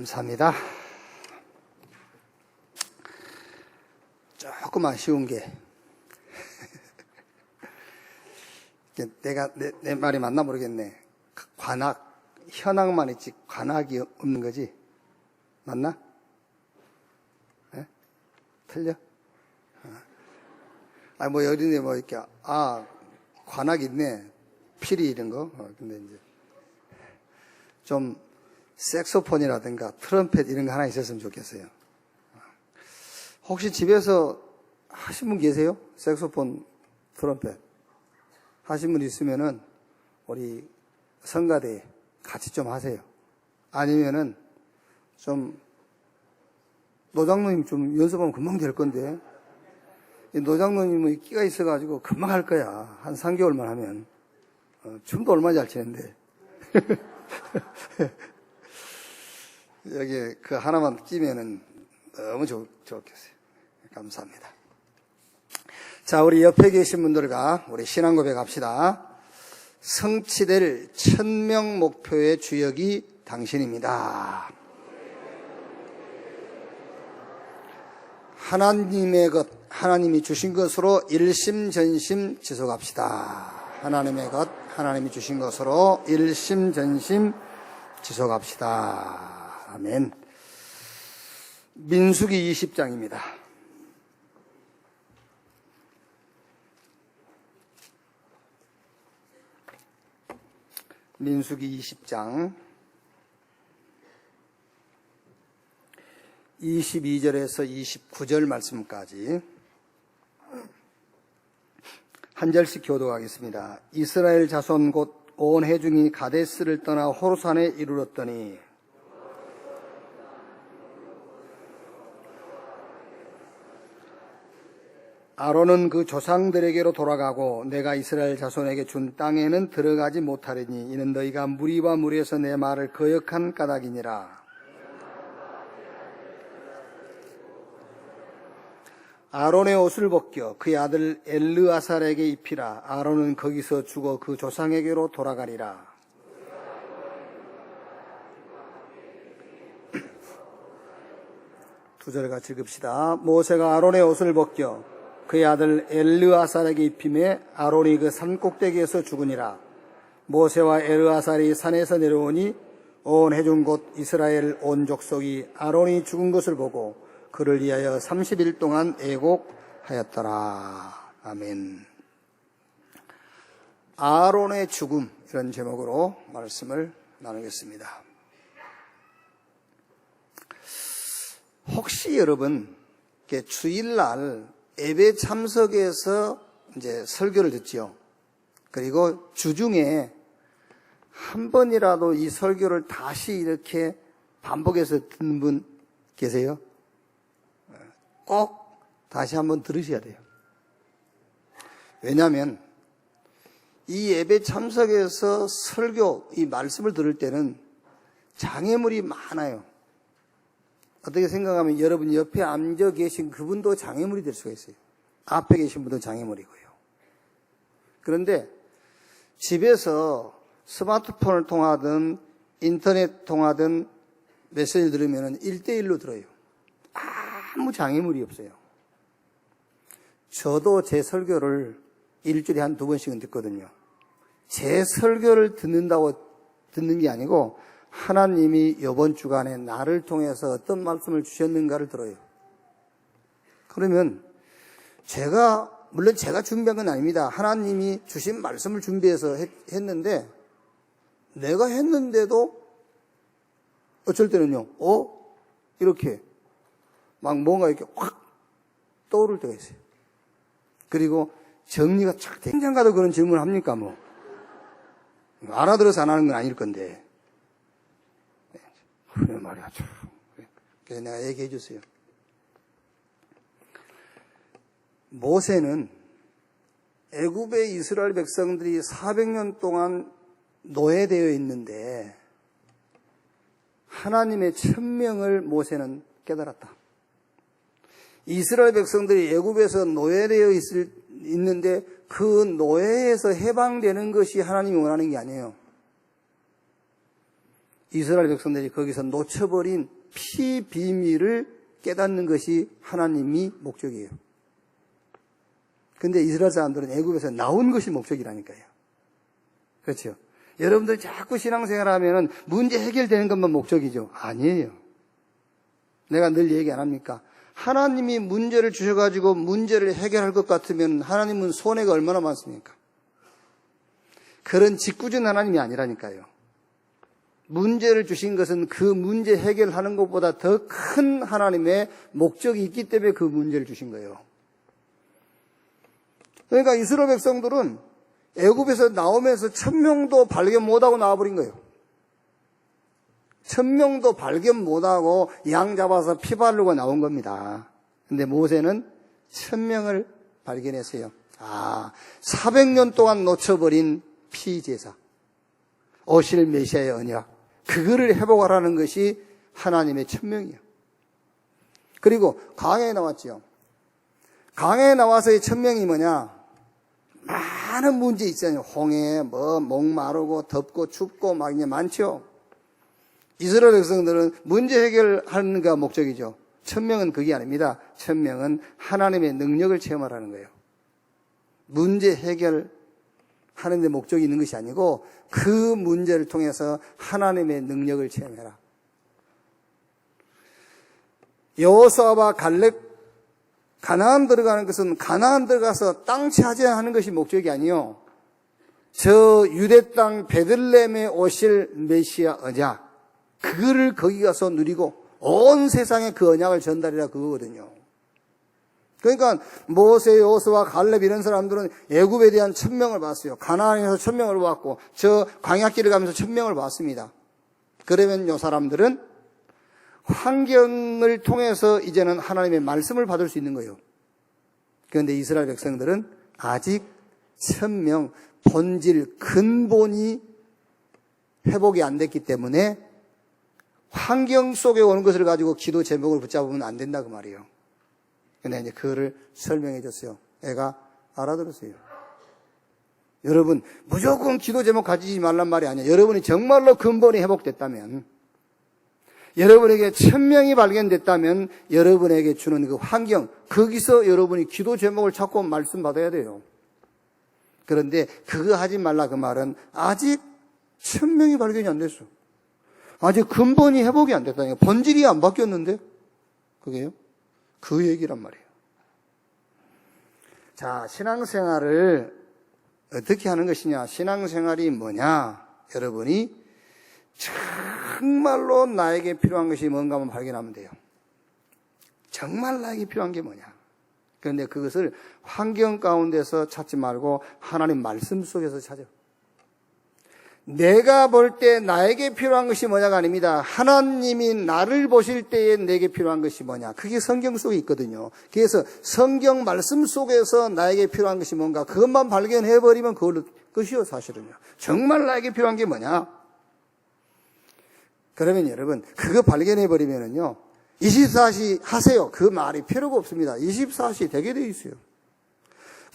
감사합니다. 조금 아쉬운 게 내 말이 맞나 모르겠네. 관악, 현악만 있지 관악이 없는 거지. 맞나? 네? 틀려? 뭐 어린애 뭐 이렇게 관악 있네. 피리 이런 거. 근데 이제 좀 색소폰이라든가 트럼펫 이런 거 하나 있었으면 좋겠어요. 혹시 집에서 하신 분 계세요? 색소폰, 트럼펫 하신 분 있으면은 우리 성가대 같이 좀 하세요. 아니면은 좀 노장로님 좀 연습하면 금방 될 건데, 이 노장로님은 끼가 있어가지고 금방 할 거야. 한 3개월만 하면. 춤도 얼마나 잘 치는데. 여기 그 하나만 끼면은 너무 좋겠어요. 감사합니다. 자, 우리 옆에 계신 분들과 우리 신앙 고백합시다. 성취될 1000명 목표의 주역이 당신입니다. 하나님의 것, 하나님이 주신 것으로 일심전심 지속합시다. 하나님의 것, 하나님이 주신 것으로 일심전심 지속합시다. 아멘. 민수기 20장입니다. 민수기 20장 22절에서 29절 말씀까지 한 절씩 교독하겠습니다. 이스라엘 자손 곧 온 회중이 가데스를 떠나 호르산에 이르렀더니 아론은 그 조상들에게로 돌아가고 내가 이스라엘 자손에게 준 땅에는 들어가지 못하리니 이는 너희가 무리와 무리에서 내 말을 거역한 까닭이니라. 아론의 옷을 벗겨 그의 아들 엘르아살에게 입히라. 아론은 거기서 죽어 그 조상에게로 돌아가리라. 두 절 같이 읽읍시다. 모세가 아론의 옷을 벗겨 그의 아들 엘르아살에게 입히매 아론이 그 산 꼭대기에서 죽으니라. 모세와 엘르아살이 산에서 내려오니 온 회중 곧 이스라엘 온 족속이 아론이 죽은 것을 보고 그를 위하여 30일 동안 애곡하였더라. 아멘. 아론의 죽음, 이런 제목으로 말씀을 나누겠습니다. 혹시 여러분 주일날 예배 참석해서 이제 설교를 듣지요. 그리고 주중에 한 번이라도 이 설교를 다시 이렇게 반복해서 듣는 분 계세요? 꼭 다시 한번 들으셔야 돼요. 왜냐하면 이 예배 참석해서 설교, 이 말씀을 들을 때는 장애물이 많아요. 어떻게 생각하면 여러분 옆에 앉아 계신 그분도 장애물이 될 수가 있어요. 앞에 계신 분도 장애물이고요. 그런데 집에서 스마트폰을 통하든 인터넷 통하든 메시지를 들으면 1대1로 들어요. 아무 장애물이 없어요. 저도 제 설교를 일주일에 한 2번씩은 듣거든요. 제 설교를 듣는 게 아니고 하나님이 이번 주간에 나를 통해서 어떤 말씀을 주셨는가를 들어요. 그러면 물론 제가 준비한 건 아닙니다. 하나님이 주신 말씀을 준비해서 했는데 내가 했는데도 어쩔 때는요. 이렇게 막 뭔가 이렇게 확 떠오를 때가 있어요. 그리고 정리가 착 행장가도 그런 질문을 합니까 뭐. 알아들어서 안 하는 건 아닐 건데. 그래 말이야. 그래서 내가 얘기해 주세요. 모세는 애굽의 이스라엘 백성들이 400년 동안 노예되어 있는데 하나님의 1000명을 모세는 깨달았다. 이스라엘 백성들이 애굽에서 노예되어 있는데 그 노예에서 해방되는 것이 하나님이 원하는 게 아니에요. 이스라엘 백성들이 거기서 놓쳐버린 피 비밀을 깨닫는 것이 하나님이 목적이에요. 근데 이스라엘 사람들은 애굽에서 나온 것이 목적이라니까요. 그렇죠? 여러분들 자꾸 신앙생활 하면은 문제 해결되는 것만 목적이죠. 아니에요. 내가 늘 얘기 안 합니까? 하나님이 문제를 주셔가지고 문제를 해결할 것 같으면 하나님은 손해가 얼마나 많습니까? 그런 직구준 하나님이 아니라니까요. 문제를 주신 것은 그 문제 해결하는 것보다 더 큰 하나님의 목적이 있기 때문에 그 문제를 주신 거예요. 그러니까 이스라엘 백성들은 애굽에서 나오면서 1000명도 발견 못하고 나와버린 거예요. 1000명도 발견 못하고 양 잡아서 피 바르고 나온 겁니다. 근데 모세는 1000명을 발견했어요. 400년 동안 놓쳐버린 피제사, 오실 메시아의 언약, 그거를 회복하라는 것이 하나님의 1000명이에요. 그리고 강해에 나왔죠. 강해에 나와서의 1000명이 뭐냐? 많은 문제 있잖아요. 홍해, 목마르고 덥고 춥고 막 이제 많죠. 이스라엘 백성들은 문제 해결하는 게 목적이죠. 1000명은 그게 아닙니다. 1000명은 하나님의 능력을 체험하라는 거예요. 문제 해결하는 데 목적이 있는 것이 아니고 그 문제를 통해서 하나님의 능력을 체험해라. 여호수아와 갈렙 가나안 들어가는 것은 가나안 들어가서 땅 차지하는 것이 목적이 아니요. 저 유대 땅 베들레헴에 오실 메시아 언약, 그거를 거기 가서 누리고 온 세상에 그 언약을 전달이라 그거거든요. 그러니까 모세, 여호수아, 갈렙 이런 사람들은 애굽에 대한 1000명을 봤어요. 가나안에서 1000명을 봤고 저 광야길을 가면서 1000명을 봤습니다. 그러면 이 사람들은 환경을 통해서 이제는 하나님의 말씀을 받을 수 있는 거예요. 그런데 이스라엘 백성들은 아직 1000명 본질 근본이 회복이 안 됐기 때문에 환경 속에 오는 것을 가지고 기도 제목을 붙잡으면 안 된다 그 말이에요. 근데 이제 그거를 설명해 줬어요. 애가 알아들었어요. 여러분, 무조건 기도 제목 가지지 말란 말이 아니에요. 여러분이 정말로 근본이 회복됐다면, 여러분에게 1000명이 발견됐다면 여러분에게 주는 그 환경, 거기서 여러분이 기도 제목을 찾고 말씀 받아야 돼요. 그런데 그거 하지 말라 그 말은 아직 1000명이 발견이 안 됐어. 아직 근본이 회복이 안 됐다니까. 본질이 안 바뀌었는데 그게요? 그 얘기란 말이에요. 자, 신앙생활을 어떻게 하는 것이냐? 신앙생활이 뭐냐? 여러분이 정말로 나에게 필요한 것이 뭔가 한번 발견하면 돼요. 정말 나에게 필요한 게 뭐냐? 그런데 그것을 환경 가운데서 찾지 말고 하나님 말씀 속에서 찾아. 내가 볼 때 나에게 필요한 것이 뭐냐가 아닙니다. 하나님이 나를 보실 때에 내게 필요한 것이 뭐냐. 그게 성경 속에 있거든요. 그래서 성경 말씀 속에서 나에게 필요한 것이 뭔가 그것만 발견해버리면 그것이요 사실은요. 정말 나에게 필요한 게 뭐냐. 그러면 여러분 그거 발견해버리면은요 24시 하세요. 그 말이 필요가 없습니다. 24시 되게 돼 있어요.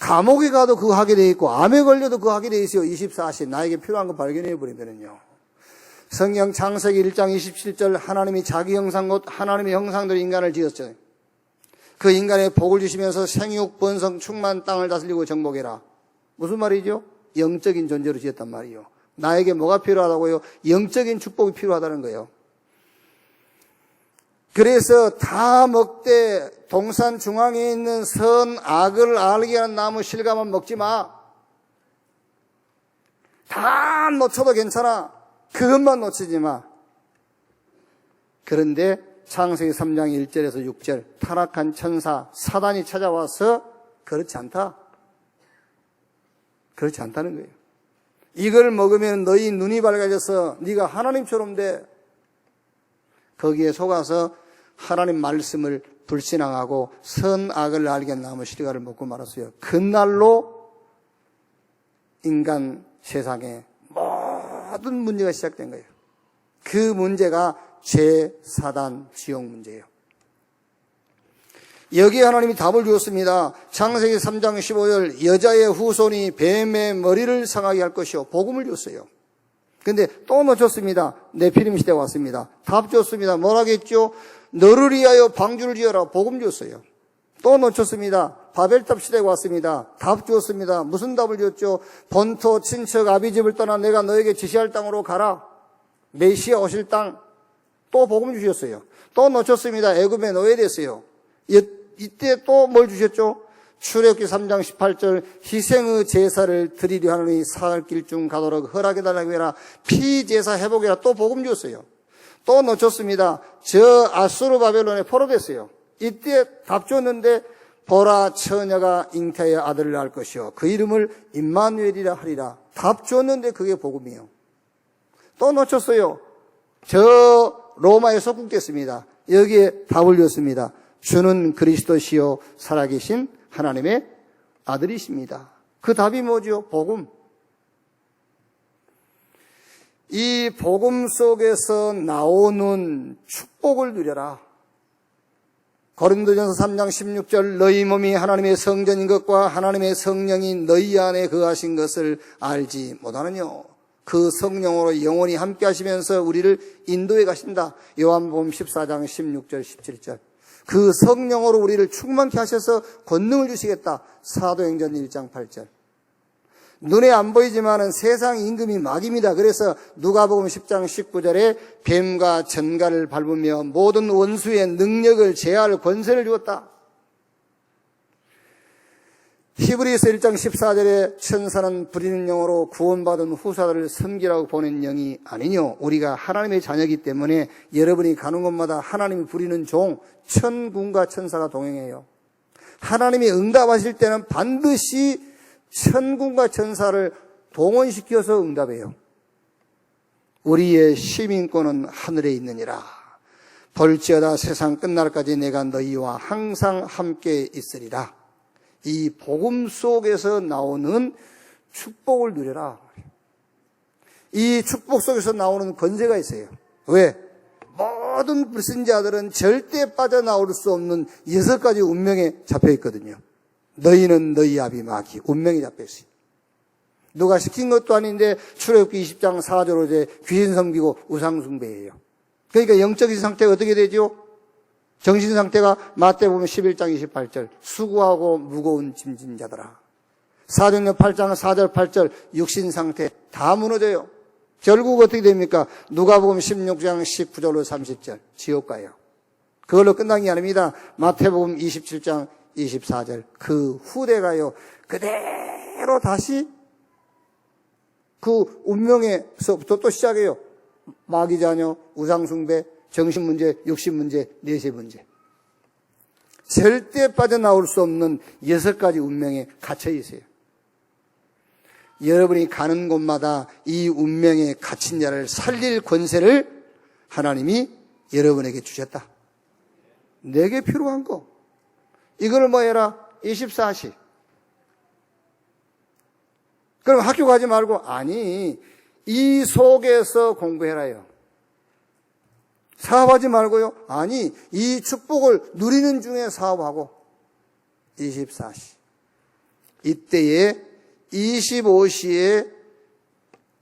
감옥에 가도 그거 하게 돼 있고 암에 걸려도 그거 하게 돼 있어요. 24시 나에게 필요한 거 발견해버리면은요. 성경 창세기 1장 27절 하나님이 자기 형상 곧 하나님의 형상대로 인간을 지었어요. 그 인간의 복을 주시면서 생육 번성 충만 땅을 다스리고 정복해라. 무슨 말이죠? 영적인 존재로 지었단 말이에요. 나에게 뭐가 필요하다고요? 영적인 축복이 필요하다는 거예요. 그래서 다 먹되 동산 중앙에 있는 선 악을 알게 하는 나무 실과만 먹지 마. 다 놓쳐도 괜찮아. 그것만 놓치지 마. 그런데 창세기 3장 1절에서 6절 타락한 천사 사단이 찾아와서 그렇지 않다. 그렇지 않다는 거예요. 이걸 먹으면 너희 눈이 밝아져서 네가 하나님처럼 돼. 거기에 속아서 하나님 말씀을 불신앙하고 선악을 알게 나무 실과를 먹고 말았어요. 그날로 인간 세상에 모든 문제가 시작된 거예요. 그 문제가 죄, 사단, 지옥 문제예요. 여기에 하나님이 답을 주었습니다. 창세기 3장 15절 여자의 후손이 뱀의 머리를 상하게 할 것이요. 복음을 줬어요. 근데 또 놓쳤습니다. 네피림 시대가 왔습니다. 답 줬습니다. 뭐라겠죠? 너를 위하여 방주를 지어라. 복음 줬어요. 또 놓쳤습니다. 바벨탑 시대가 왔습니다. 답 주었습니다. 무슨 답을 줬죠? 본토, 친척, 아비집을 떠나 내가 너에게 지시할 땅으로 가라. 메시아 오실 땅. 또 복음 주셨어요. 또 놓쳤습니다. 애굽에 노예됐어요. 이때 또 뭘 주셨죠? 출애굽기 3장 18절 희생의 제사를 드리려 하느니 사흘 길 중 가도록 허락해달라고 해라. 피제사 회복해라. 또 복음 줬어요. 또 놓쳤습니다. 저 아수르 바벨론에 포로됐어요. 이때 답 줬는데 보라 처녀가 잉태의 아들을 낳을 것이요 그 이름을 임마누엘이라 하리라. 답 줬는데 그게 복음이에요. 또 놓쳤어요. 저 로마에 속국됐습니다. 여기에 답을 줬습니다. 주는 그리스도시요 살아계신 하나님의 아들이십니다. 그 답이 뭐죠? 복음. 이 복음 속에서 나오는 축복을 누려라. 고린도전서 3장 16절 너희 몸이 하나님의 성전인 것과 하나님의 성령이 너희 안에 거하신 것을 알지 못하느뇨. 그 성령으로 영원히 함께 하시면서 우리를 인도해 가신다. 요한복음 14장 16절 17절. 그 성령으로 우리를 충만케 하셔서 권능을 주시겠다. 사도행전 1장 8절. 눈에 안 보이지만은 세상 임금이 막입니다. 그래서 누가복음 10장 19절에 뱀과 전갈을 밟으며 모든 원수의 능력을 제할 권세를 주었다. 히브리서 1장 14절에 천사는 부리는 영으로 구원받은 후사들을 섬기라고 보낸 영이 아니뇨. 우리가 하나님의 자녀이기 때문에 여러분이 가는 곳마다 하나님이 부리는 종 천군과 천사가 동행해요. 하나님이 응답하실 때는 반드시 천군과 천사를 동원시켜서 응답해요. 우리의 시민권은 하늘에 있느니라. 볼지어다 세상 끝날까지 내가 너희와 항상 함께 있으리라. 이 복음 속에서 나오는 축복을 누려라. 이 축복 속에서 나오는 권세가 있어요. 왜? 모든 불신자들은 절대 빠져나올 수 없는 6가지 운명에 잡혀 있거든요. 너희는 너희 아비 마귀 운명이 잡혀 있어요. 누가 시킨 것도 아닌데 출애굽기 20장 4절 5절에 귀신 섬기고 우상 숭배예요. 그러니까 영적인 상태가 어떻게 되죠? 정신 상태가 마태복음 11장 28절 수고하고 무거운 짐진 자들아. 사도행전 8장 4절 8절 육신 상태 다 무너져요. 결국 어떻게 됩니까? 누가복음 16장 19절로 30절 지옥 가요. 그걸로 끝난 게 아닙니다. 마태복음 27장 24절 그 후대가요 그대로 다시 그 운명에서부터 또 시작해요. 마귀 자녀, 우상 숭배, 정신 문제, 육신 문제, 내세 문제. 절대 빠져나올 수 없는 6가지 운명에 갇혀 있어요. 여러분이 가는 곳마다 이 운명에 갇힌 자를 살릴 권세를 하나님이 여러분에게 주셨다. 내게 필요한 거. 이걸 뭐 해라? 24시. 그럼 학교 가지 말고 아니 이 속에서 공부해라요. 사업하지 말고요. 아니 이 축복을 누리는 중에 사업하고 24시. 이때에 25시에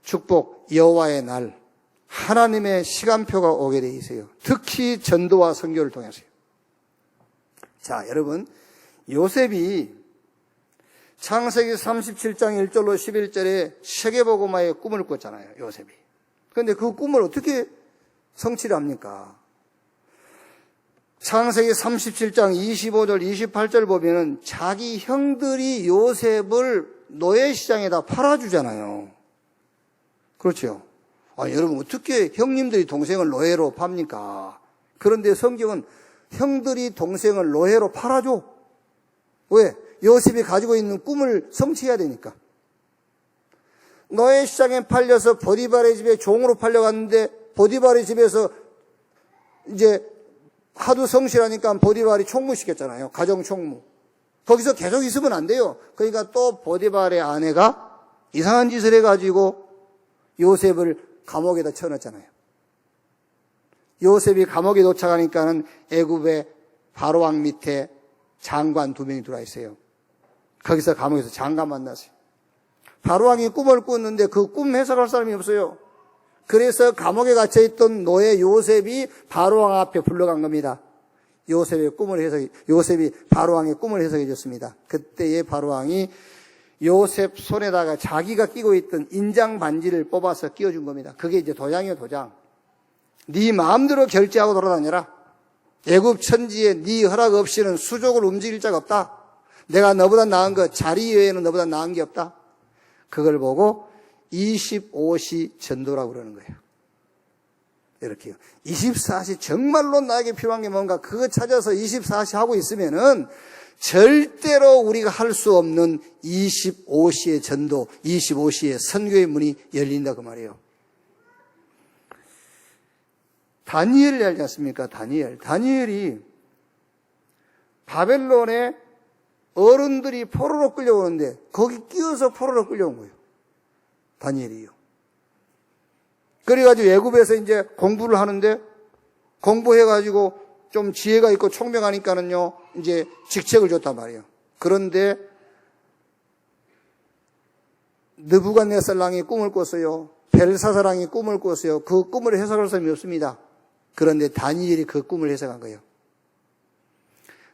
축복 여호와의 날 하나님의 시간표가 오게 돼 있어요. 특히 전도와 선교를 통해서요. 자, 여러분 요셉이 창세기 37장 1절로 11절에 세계복음화의 꿈을 꿨잖아요. 요셉이. 그런데 그 꿈을 어떻게 성취를 합니까? 창세기 37장 25절 28절 보면은 자기 형들이 요셉을 노예시장에다 팔아주잖아요. 그렇죠? 여러분 어떻게 형님들이 동생을 노예로 팝니까? 그런데 성경은 형들이 동생을 노예로 팔아줘. 왜? 요셉이 가지고 있는 꿈을 성취해야 되니까. 노예시장에 팔려서 보디발의 집에 종으로 팔려갔는데 보디발의 집에서 이제 하도 성실하니까 보디발이 총무시켰잖아요. 가정 총무. 거기서 계속 있으면 안 돼요. 그러니까 또 보디발의 아내가 이상한 짓을 해가지고 요셉을 감옥에다 쳐넣었잖아요. 요셉이 감옥에 도착하니까는 애굽의 바로왕 밑에 장관 2명이 들어와 있어요. 거기서 감옥에서 장관 만났어요. 바로왕이 꿈을 꿨는데 그 꿈 해석할 사람이 없어요. 그래서 감옥에 갇혀있던 노예 요셉이 바로왕 앞에 불러간 겁니다. 요셉이 바로왕의 꿈을 해석해 줬습니다. 그때의 바로왕이 요셉 손에다가 자기가 끼고 있던 인장 반지를 뽑아서 끼워준 겁니다. 그게 이제 도장이에요, 도장. 네 마음대로 결제하고 돌아다녀라. 애굽 천지에 네 허락 없이는 수족을 움직일 자가 없다. 내가 너보다 나은 것, 자리 외에는 너보다 나은 게 없다. 그걸 보고 25시 전도라고 그러는 거예요. 이렇게요. 24시 정말로 나에게 필요한 게 뭔가 그거 찾아서 24시 하고 있으면은 절대로 우리가 할 수 없는 25시의 전도, 25시의 선교의 문이 열린다 그 말이에요. 다니엘을 알지 않습니까? 다니엘이 바벨론에 어른들이 포로로 끌려오는데 거기 끼어서 포로로 끌려온 거예요. 다니엘이요. 그래가지고 애굽에서 이제 공부를 하는데 공부해가지고 좀 지혜가 있고 총명하니까는요, 이제 직책을 줬단 말이에요. 그런데 느부갓네살랑이 꿈을 꿨어요. 벨사사랑이 꿈을 꿨어요. 그 꿈을 해석할 사람이 없습니다. 그런데 다니엘이 그 꿈을 해석한 거예요.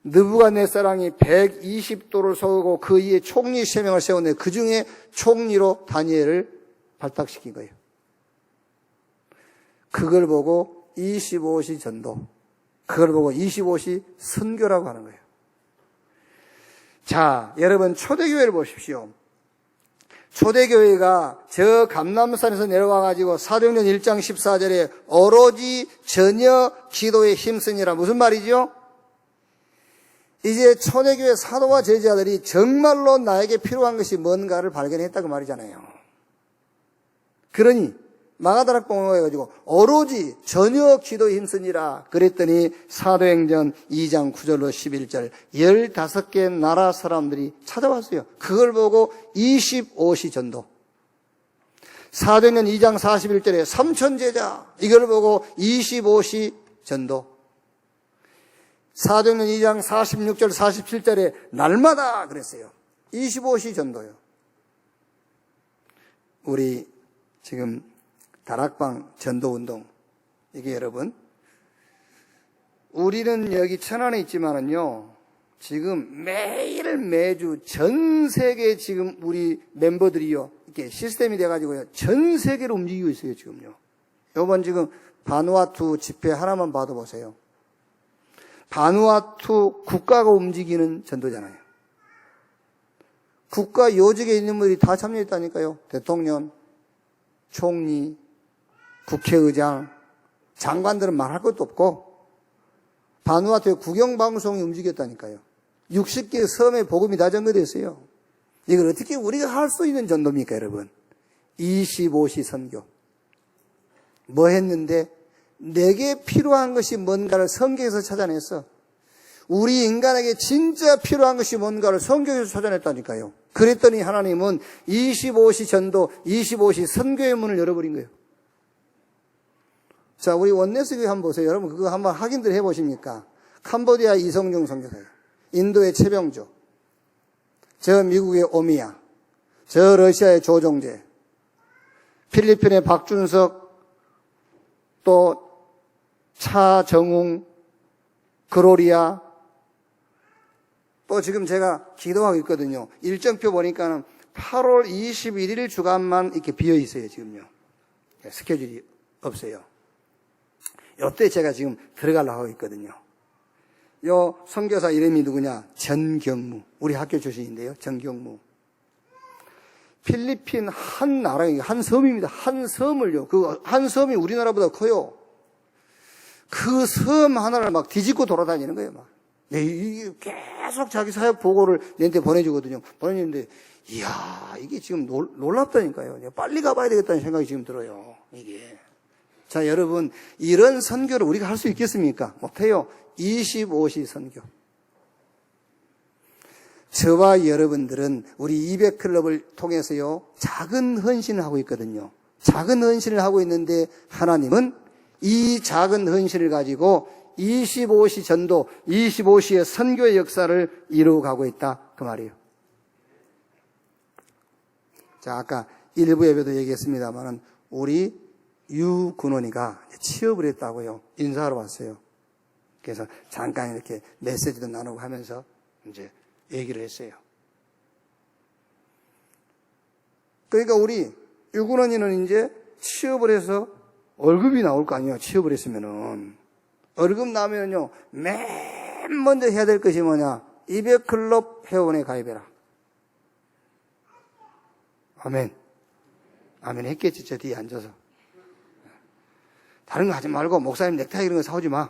느부갓네살랑이 120도를 서고 그 위에 총리 3명을 세웠는데 그 중에 총리로 다니엘을 발탁시킨 거예요. 그걸 보고 25시 전도, 그걸 보고 25시 선교라고 하는 거예요. 자, 여러분 초대교회를 보십시오. 초대교회가 저 감람산에서 내려와가지고 사도행전 1장 14절에 오로지 전혀 기도에 힘쓰니라. 무슨 말이죠? 이제 초대교회 사도와 제자들이 정말로 나에게 필요한 것이 뭔가를 발견했다고 말이잖아요. 그러니 마가다락방에 가지고 오로지 전혀 기도에 힘쓰니라 그랬더니 사도행전 2장 9절로 11절 15개 나라 사람들이 찾아왔어요. 그걸 보고 25시 전도. 사도행전 2장 41절에 3천 제자, 이걸 보고 25시 전도. 사도행전 2장 46절 47절에 날마다 그랬어요. 25시 전도요. 우리 지금 다락방 전도운동, 이게 여러분, 우리는 여기 천안에 있지만은요, 지금 매주 전 세계 지금 우리 멤버들이요, 이렇게 시스템이 돼가지고요, 전 세계로 움직이고 있어요, 지금요. 요번 지금 바누아투 집회 하나만 봐도 보세요. 바누아투 국가가 움직이는 전도잖아요. 국가 요직에 있는 분들이 다 참여했다니까요. 대통령, 총리, 국회의장, 장관들은 말할 것도 없고 바누아투의 국영방송이 움직였다니까요. 60개 섬에 복음이 다 전거됐어요. 이걸 어떻게 우리가 할 수 있는 전도입니까, 여러분? 25시 선교. 뭐 했는데 내게 필요한 것이 뭔가를 성경에서 찾아냈어. 우리 인간에게 진짜 필요한 것이 뭔가를 성경에서 찾아냈다니까요. 그랬더니 하나님은 25시 전도, 25시 선교의 문을 열어버린 거예요. 자, 우리 원네스 교회 한번 보세요. 여러분 그거 한번 확인들 해보십니까? 캄보디아 이성중 선교사예요. 인도의 최병조, 저 미국의 오미야, 저 러시아의 조종재, 필리핀의 박준석, 또 차정웅, 그로리아, 또 지금 제가 기도하고 있거든요. 일정표 보니까는 8월 21일 주간만 이렇게 비어 있어요, 지금요. 스케줄이 없어요. 요때 제가 지금 들어가려고 하고 있거든요. 요 선교사 이름이 누구냐? 전경무. 우리 학교 출신인데요. 전경무. 필리핀 한 나라, 한 섬입니다. 한 섬을요. 그 한 섬이 우리나라보다 커요. 그 섬 하나를 막 뒤집고 돌아다니는 거예요, 막. 이게 계속 자기 사역 보고를 내한테 보내주거든요. 보내주는데, 이야, 이게 지금 놀랍다니까요. 빨리 가봐야 되겠다는 생각이 지금 들어요, 이게. 자, 여러분, 이런 선교를 우리가 할 수 있겠습니까? 못해요. 25시 선교. 저와 여러분들은 우리 200클럽을 통해서요, 작은 헌신을 하고 있거든요. 작은 헌신을 하고 있는데 하나님은 이 작은 헌신을 가지고 25시 전도, 25시의 선교의 역사를 이루어가고 있다. 그 말이에요. 자, 아까 일부 예배도 얘기했습니다만은 우리 유근원이가 취업을 했다고요. 인사하러 왔어요. 그래서 잠깐 이렇게 메시지도 나누고 하면서 이제 얘기를 했어요. 그러니까 우리 유근원이는 이제 취업을 해서 월급이 나올 거 아니에요. 취업을 했으면은. 월급 나면요, 맨 먼저 해야 될 것이 뭐냐? 200클럽 회원에 가입해라. 아멘. 아멘 했겠지, 저 뒤에 앉아서. 다른 거 하지 말고, 목사님 넥타이 이런 거 사오지 마.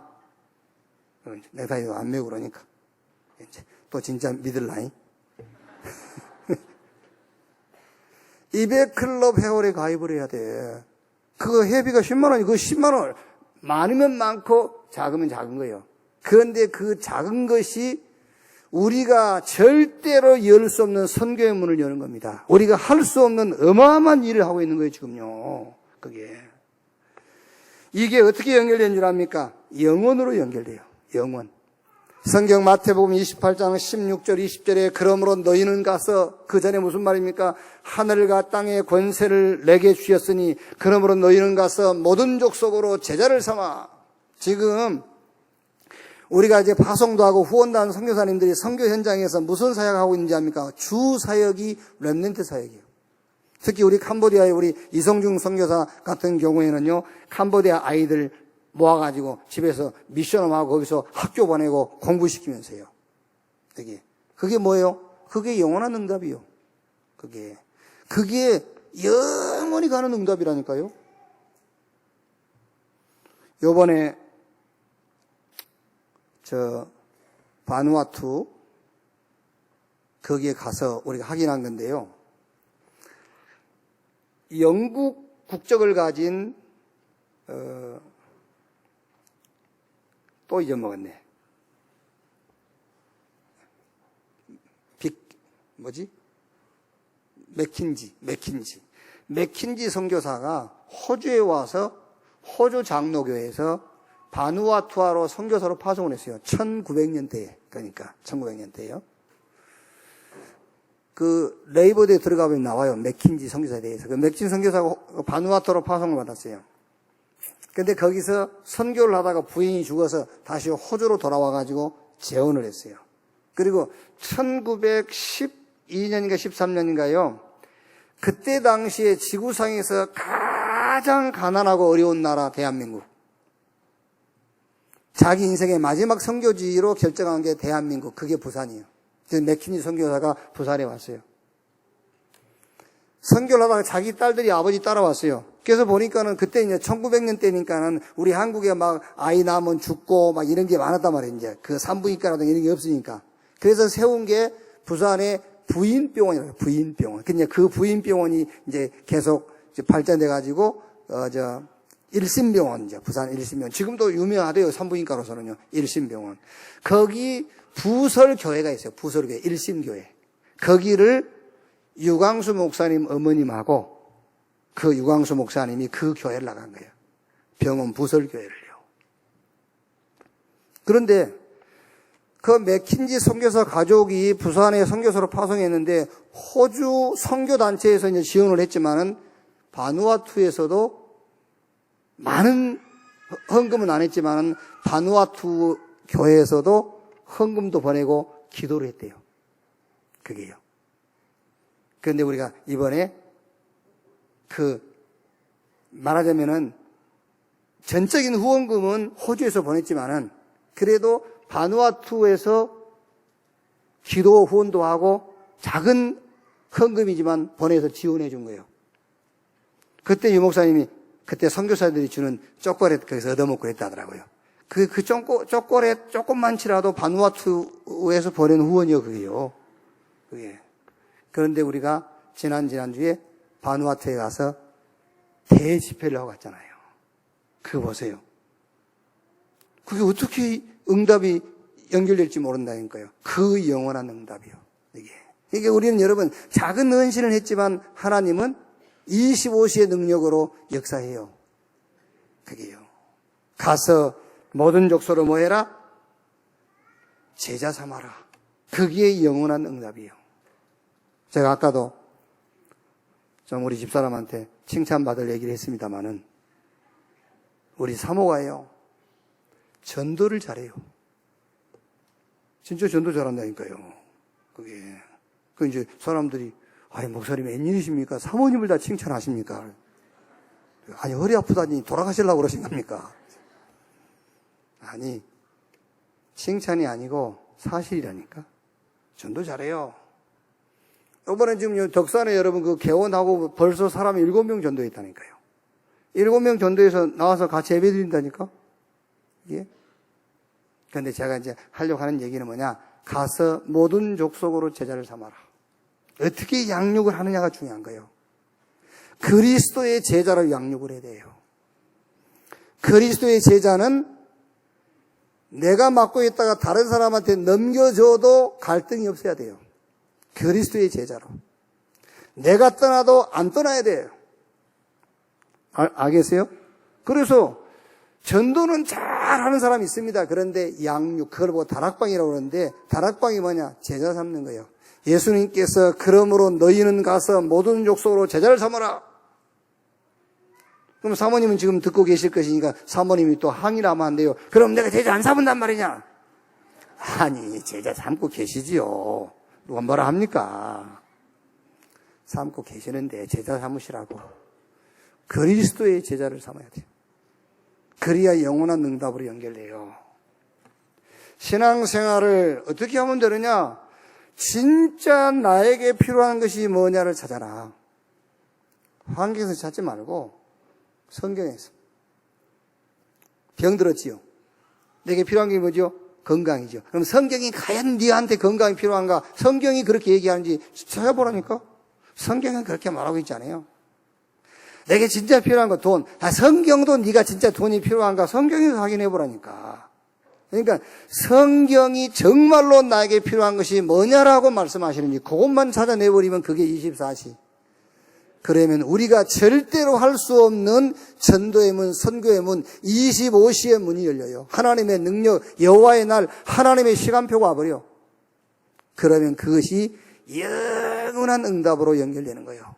넥타이도 안 매고 그러니까. 이제 또 진짜 믿을라잉. 200클럽 회원에 가입을 해야 돼. 그거 회비가 10만원이, 그거 10만원. 많으면 많고, 작으면 작은 거예요. 그런데 그 작은 것이 우리가 절대로 열 수 없는 선교의 문을 여는 겁니다. 우리가 할 수 없는 어마어마한 일을 하고 있는 거예요, 지금요. 그게. 이게 어떻게 연결된 줄 압니까? 영원으로 연결돼요. 영원. 성경 마태복음 28장 16절 20절에 그러므로 너희는 가서, 그 전에 무슨 말입니까? 하늘과 땅의 권세를 내게 주셨으니 그러므로 너희는 가서 모든 족속으로 제자를 삼아. 지금 우리가 이제 파송도 하고 후원도 하는 선교사님들이 선교 현장에서 무슨 사역하고 있는지 압니까? 주 사역이 렘넌트 사역이에요. 특히 우리 캄보디아의 우리 이성중 선교사 같은 경우에는요, 캄보디아 아이들 모아가지고 집에서 미션하고 거기서 학교 보내고 공부시키면서요. 그게 뭐예요? 그게 영원한 응답이요. 그게 영원히 가는 응답이라니까요. 요번에 바누아투 거기에 가서 우리가 확인한 건데요. 영국 국적을 가진 또 잊어먹었네. 맥킨지 선교사가 호주에 와서 호주 장로교에서 바누아투아로 선교사로 파송을 했어요. 1900년대에. 그러니까 1900년대에요. 그 레이버대에 들어가면 나와요. 맥킨지 선교사에 대해서. 그 맥킨지 선교사가 바누아투아로 파송을 받았어요. 근데 거기서 선교를 하다가 부인이 죽어서 다시 호주로 돌아와가지고 재혼을 했어요. 그리고 1912년인가 13년인가요. 그때 당시에 지구상에서 가장 가난하고 어려운 나라 대한민국. 자기 인생의 마지막 선교지로 결정한 게 대한민국. 그게 부산이에요. 그래서 맥킨지 선교사가 부산에 왔어요. 선교를 하다가 자기 딸들이 아버지 따라왔어요. 그래서 보니까는 그때 이제 1900년대니까는 우리 한국에 막 아이 낳으면 죽고 막 이런 게 많았단 말이에요. 이제 그 산부인과라든가 이런 게 없으니까. 그래서 세운 게 부산의 부인병원이라고, 부인병원. 근데 그 부인병원이 이제 계속 이제 발전돼가지고, 일신병원, 이제 부산 일신병원. 지금도 유명하대요. 산부인과로서는요. 일신병원. 거기 부설교회가 있어요. 부설교회, 일신교회. 거기를 유광수 목사님 어머님하고 그 유광수 목사님이 그 교회를 나간 거예요. 병원 부설교회를요. 그런데 그 맥킨지 선교사 가족이 부산에 선교사로 파송했는데 호주 선교단체에서 이제 지원을 했지만은 바누아투에서도 많은 헌금은 안 했지만은 바누아투 교회에서도 헌금도 보내고 기도를 했대요. 그게요. 그런데 우리가 이번에 말하자면은 전적인 후원금은 호주에서 보냈지만은 그래도 바누아투에서 기도 후원도 하고 작은 헌금이지만 보내서 지원해 준 거예요. 그때 유 목사님이 그때 선교사들이 주는 초콜릿 거기서 얻어먹고 그랬다더라고요. 그 초콜릿 조금만치라도 바누아투에서 보낸 후원이요, 그게요. 그게. 그런데 우리가 지난주에 바누아투에 가서 대집회를 하고 갔잖아요. 그거 보세요. 그게 어떻게 응답이 연결될지 모른다니까요. 그 영원한 응답이요. 이게 우리는 여러분 작은 헌신을 했지만 하나님은 25시의 능력으로 역사해요. 그게요. 가서 모든 족속으로 모여라. 제자 삼아라. 그게 영원한 응답이에요. 제가 아까도 좀 우리 집사람한테 칭찬받을 얘기를 했습니다마는 우리 사모가요, 전도를 잘해요. 진짜 전도 잘한다니까요. 그 이제 사람들이, 아니, 목사님 웬일이십니까? 사모님을 다 칭찬하십니까? 아니, 허리 아프다니 돌아가시려고 그러신 겁니까? 아니, 칭찬이 아니고 사실이라니까. 전도 잘해요. 이번에 지금 덕산에 여러분 그 개원하고 벌써 사람이 7명 전도했다니까요. 7명 전도해서 나와서 같이 예배 드린다니까? 예? 그런데 제가 이제 하려고 하는 얘기는 뭐냐? 가서 모든 족속으로 제자를 삼아라. 어떻게 양육을 하느냐가 중요한 거예요. 그리스도의 제자로 양육을 해야 돼요. 그리스도의 제자는 내가 맡고 있다가 다른 사람한테 넘겨줘도 갈등이 없어야 돼요. 그리스도의 제자로. 내가 떠나도 안 떠나야 돼요. 알겠어요? 그래서 전도는 잘하는 사람이 있습니다. 그런데 양육, 그걸 보고 다락방이라고 그러는데, 다락방이 뭐냐? 제자 삼는 거예요. 예수님께서 그러므로 너희는 가서 모든 족속으로 제자를 삼아라. 그럼 사모님은 지금 듣고 계실 것이니까 사모님이 또 항의를 하면 안 돼요. 그럼 내가 제자 안 삼은단 말이냐? 아니, 제자 삼고 계시지요. 누가 뭐라 합니까? 삼고 계시는데 제자 삼으시라고. 그리스도의 제자를 삼아야 돼요. 그래야 영원한 응답으로 연결돼요. 신앙생활을 어떻게 하면 되느냐? 진짜 나에게 필요한 것이 뭐냐를 찾아라. 환경에서 찾지 말고 성경에서. 병들었지요. 내게 필요한 게 뭐죠? 건강이죠. 그럼 성경이 과연 네한테 건강이 필요한가? 성경이 그렇게 얘기하는지 찾아보라니까? 성경은 그렇게 말하고 있지 않아요. 내게 진짜 필요한 거 돈. 성경도 네가 진짜 돈이 필요한가? 성경에서 확인해 보라니까. 그러니까 성경이 정말로 나에게 필요한 것이 뭐냐라고 말씀하시는지 그것만 찾아내버리면 그게 24시. 그러면 우리가 절대로 할 수 없는 전도의 문, 선교의 문, 25시의 문이 열려요. 하나님의 능력, 여호와의 날, 하나님의 시간표가 와버려. 그러면 그것이 영원한 응답으로 연결되는 거예요.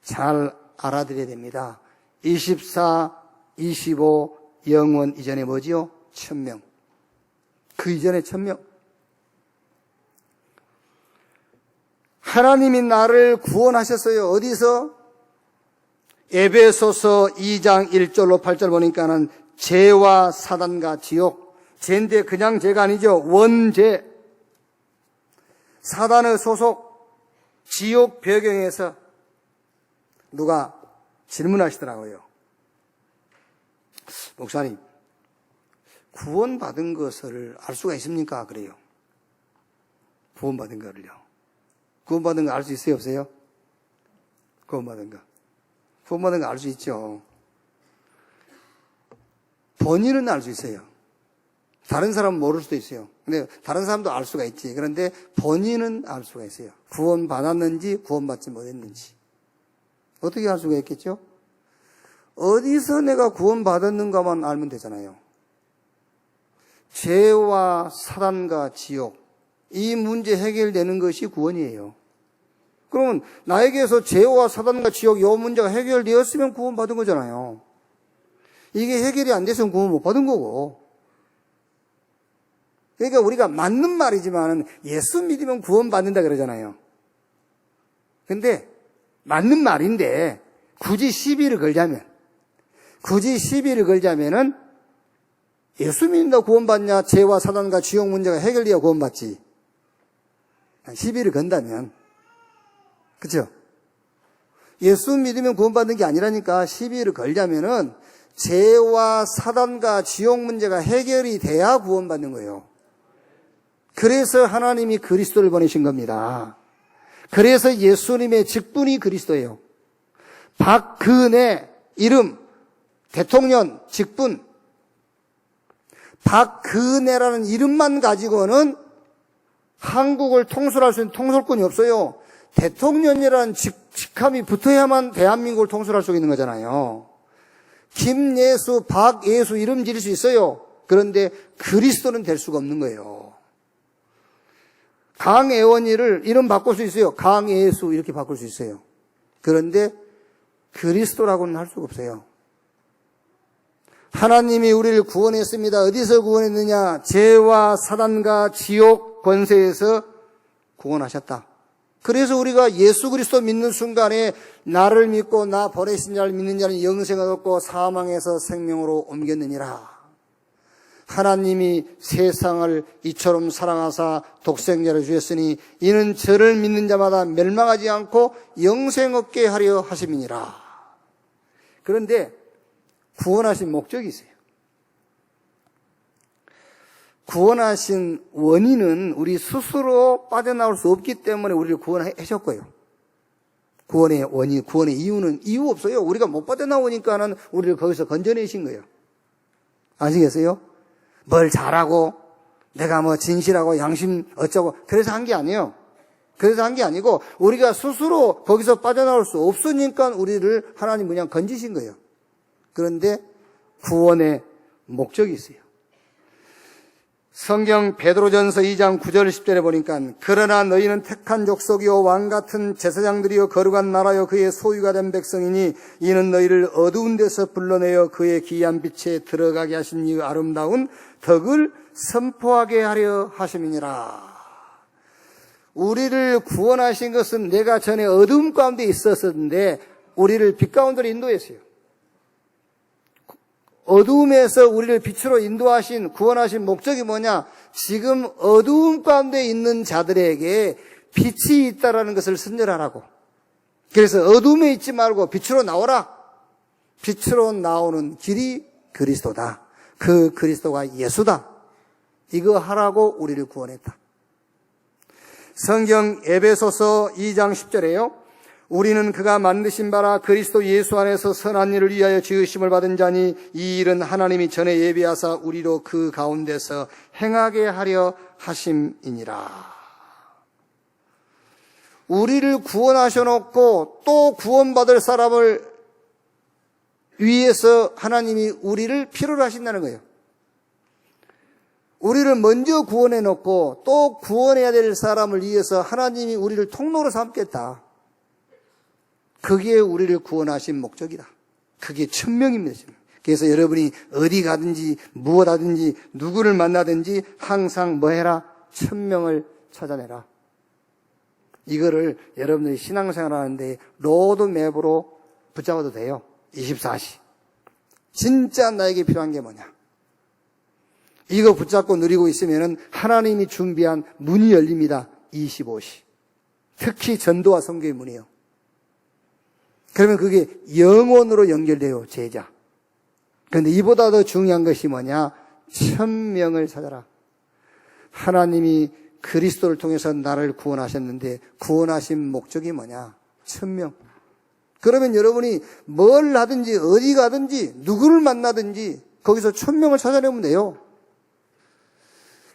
잘 알아들여야 됩니다. 24, 25, 영원 이전에 뭐지요? 1000명. 그 이전에 1000명. 하나님이 나를 구원하셨어요. 어디서? 에베소서 2장 1절로 8절 보니까는 죄와 사단과 지옥. 죄인데 그냥 죄가 아니죠. 원죄. 사단의 소속. 지옥 배경에서 누가 질문하시더라고요. 목사님, 구원받은 것을 알 수가 있습니까? 그래요. 구원받은 거를요. 구원받은 거 알 수 있어요? 없어요? 구원받은 거. 구원받은 거 알 수 있죠. 본인은 알 수 있어요. 다른 사람은 모를 수도 있어요. 근데 다른 사람도 알 수가 있지. 그런데 본인은 알 수가 있어요. 구원받았는지 구원받지 못했는지. 어떻게 알 수가 있겠죠? 어디서 내가 구원받았는가만 알면 되잖아요. 죄와 사단과 지옥, 이 문제 해결되는 것이 구원이에요. 그러면 나에게서 죄와 사단과 지옥 이 문제가 해결되었으면 구원받은 거잖아요. 이게 해결이 안 돼서 구원 못 받은 거고. 그러니까 우리가 맞는 말이지만 예수 믿으면 구원받는다 그러잖아요. 근데 맞는 말인데 굳이 시비를 걸자면은 예수 믿는다 구원받냐? 죄와 사단과 지옥 문제가 해결돼야 구원받지. 시비를 건다면. 그쵸? 예수 믿으면 구원받는 게 아니라니까 시비를 걸자면은 죄와 사단과 지옥 문제가 해결이 돼야 구원받는 거예요. 그래서 하나님이 그리스도를 보내신 겁니다. 그래서 예수님의 직분이 그리스도예요. 박근혜 이름, 대통령 직분, 박근혜라는 이름만 가지고는 한국을 통솔할 수 있는 통솔권이 없어요. 대통령이라는 직함이 붙어야만 대한민국을 통솔할 수 있는 거잖아요. 김예수, 박예수 이름 지을 수 있어요. 그런데 그리스도는 될 수가 없는 거예요. 강애원이를 이름 바꿀 수 있어요. 강예수 이렇게 바꿀 수 있어요. 그런데 그리스도라고는 할 수가 없어요. 하나님이 우리를 구원했습니다. 어디서 구원했느냐? 죄와 사단과 지옥 권세에서 구원하셨다. 그래서 우리가 예수 그리스도 믿는 순간에 나를 믿고 나 보내신 자를 믿는 자는 영생을 얻고 사망에서 생명으로 옮겼느니라. 하나님이 세상을 이처럼 사랑하사 독생자를 주셨으니 이는 저를 믿는 자마다 멸망하지 않고 영생 얻게 하려 하심이니라. 그런데 구원하신 목적이 있어요. 구원하신 원인은 우리 스스로 빠져나올 수 없기 때문에 우리를 구원하셨고요. 구원의 원인, 구원의 이유는 이유 없어요. 우리가 못 빠져나오니까는 우리를 거기서 건져내신 거예요. 아시겠어요? 뭘 잘하고 내가 뭐 진실하고 양심 어쩌고 그래서 한 게 아니에요. 그래서 한 게 아니고 우리가 스스로 거기서 빠져나올 수 없으니까 우리를 하나님 그냥 건지신 거예요. 그런데 구원의 목적이 있어요. 성경 베드로전서 2장 9절 10절에 보니까 그러나 너희는 택한 족속이요 왕같은 제사장들이요 거룩한 나라요 그의 소유가 된 백성이니 이는 너희를 어두운 데서 불러내어 그의 귀한 빛에 들어가게 하신 이 아름다운 덕을 선포하게 하려 하심이니라. 우리를 구원하신 것은 내가 전에 어두움 가운데 있었는데 우리를 빛 가운데로 인도했어요. 어두움에서 우리를 빛으로 인도하신 구원하신 목적이 뭐냐? 지금 어두움 가운데 있는 자들에게 빛이 있다라는 것을 선전하라고. 그래서 어두움에 있지 말고 빛으로 나오라. 빛으로 나오는 길이 그리스도다. 그 그리스도가 예수다. 이거 하라고 우리를 구원했다. 성경 에베소서 2장 10절에요. 우리는 그가 만드신 바라 그리스도 예수 안에서 선한 일을 위하여 지으심을 받은 자니 이 일은 하나님이 전에 예비하사 우리로 그 가운데서 행하게 하려 하심이니라. 우리를 구원하셔놓고 또 구원받을 사람을 위해서 하나님이 우리를 필요로 하신다는 거예요. 우리를 먼저 구원해놓고 또 구원해야 될 사람을 위해서 하나님이 우리를 통로로 삼겠다. 그게 우리를 구원하신 목적이다. 그게 천명입니다. 그래서 여러분이 어디 가든지 무엇 하든지 누구를 만나든지 항상 뭐 해라? 천명을 찾아내라. 이거를 여러분들이 신앙생활 하는데 로드맵으로 붙잡아도 돼요. 24시. 진짜 나에게 필요한 게 뭐냐? 이거 붙잡고 누리고 있으면은 하나님이 준비한 문이 열립니다. 25시. 특히 전도와 선교의 문이에요. 그러면 그게 영혼으로 연결돼요, 제자. 그런데 이보다 더 중요한 것이 뭐냐? 천명을 찾아라. 하나님이 그리스도를 통해서 나를 구원하셨는데 구원하신 목적이 뭐냐? 천명. 그러면 여러분이 뭘 하든지 어디 가든지 누구를 만나든지 거기서 천명을 찾아내면 돼요.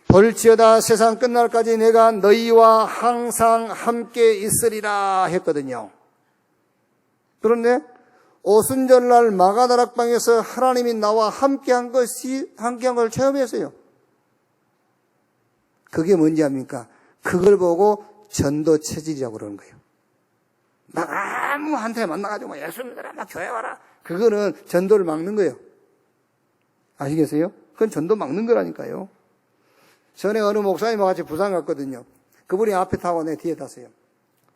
볼지어다 세상 끝날까지 내가 너희와 항상 함께 있으리라 했거든요. 그런데 오순절날 마가다락방에서 하나님이 나와 함께한 걸 체험했어요. 그게 뭔지 압니까? 그걸 보고 전도 체질이라고 그러는 거예요. 막 아무한테 만나가지고 막 예수 믿어라, 막 교회 와라. 그거는 전도를 막는 거예요. 아시겠어요? 그건 전도 막는 거라니까요. 전에 어느 목사님과 같이 부산 갔거든요. 그분이 앞에 타고 내 뒤에 탔어요.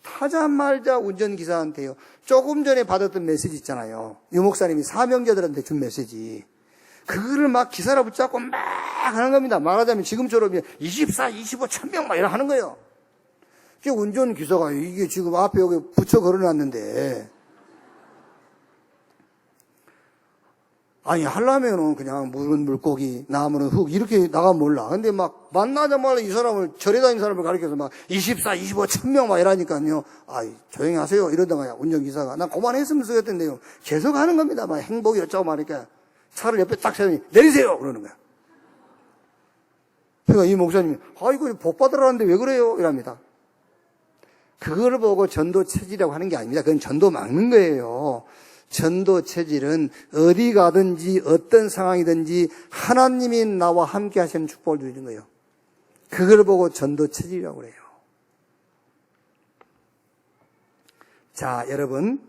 타자마자 운전기사한테요. 조금 전에 받았던 메시지 있잖아요. 유 목사님이 사명자들한테 준 메시지. 그거를 막 기사로 붙잡고 막 하는 겁니다. 말하자면 지금처럼 24, 25, 1000명 막 이렇게 하는 거예요. 운전기사가 이게 지금 앞에 여기 붙여 걸어놨는데. 아니, 하려면은 그냥 물은 물고기, 나무는 흙, 이렇게 나가면 몰라. 근데 막 만나자마자 이 사람을, 절에 다니는 사람을 가리켜서 막 24, 25, 1000명 막 이러니까요. 아이, 조용히 하세요. 이러다가 운전기사가. 난 그만했으면 쓰겠던데요. 계속 하는 겁니다. 막 행복이 어쩌고 말니까. 차를 옆에 딱 세우니 내리세요! 그러는 거야. 그러니까 이 목사님이, 이거 복 받으라는데 왜 그래요? 이랍니다. 그걸 보고 전도 체질이라고 하는 게 아닙니다. 그건 전도 막는 거예요. 전도 체질은 어디 가든지 어떤 상황이든지 하나님이 나와 함께 하시는 축복을 누리는 거예요. 그걸 보고 전도 체질이라고 그래요. 자, 여러분,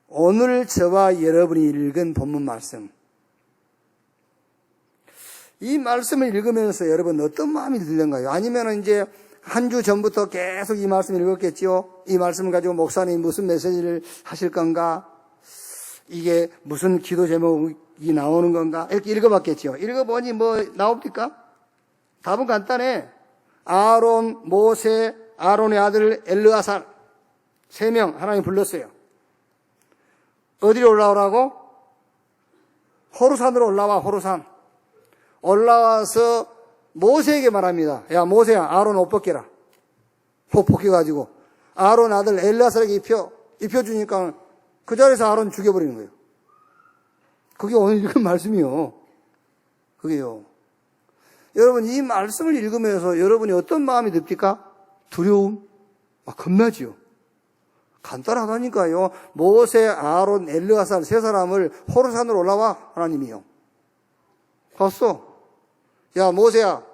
오늘 저와 여러분이 읽은 본문 말씀, 이 말씀을 읽으면서 여러분 어떤 마음이 들던가요? 아니면 이제 한 주 전부터 계속 이 말씀을 읽었겠지요? 이 말씀을 가지고 목사님이 무슨 메시지를 하실 건가? 이게 무슨 기도 제목이 나오는 건가? 이렇게 읽어봤겠지요? 읽어보니 뭐 나옵니까? 답은 간단해. 아론, 모세, 아론의 아들 엘르아살 3명 하나님 불렀어요. 어디로 올라오라고? 호르산으로 올라와. 호르산. 올라와서 모세에게 말합니다. 야, 모세야, 아론 옷 벗겨라. 옷 벗겨가지고 아론 아들 엘르아살에게 입혀주니까 그 자리에서 아론 죽여버리는 거예요. 그게 오늘 읽은 말씀이요. 그게요. 여러분, 이 말씀을 읽으면서 여러분이 어떤 마음이 듭니까? 두려움? 겁나지요. 간단하다니까요. 모세, 아론, 엘르아살 3사람을 호르산으로 올라와. 하나님이요. 갔어. 야, 모세야,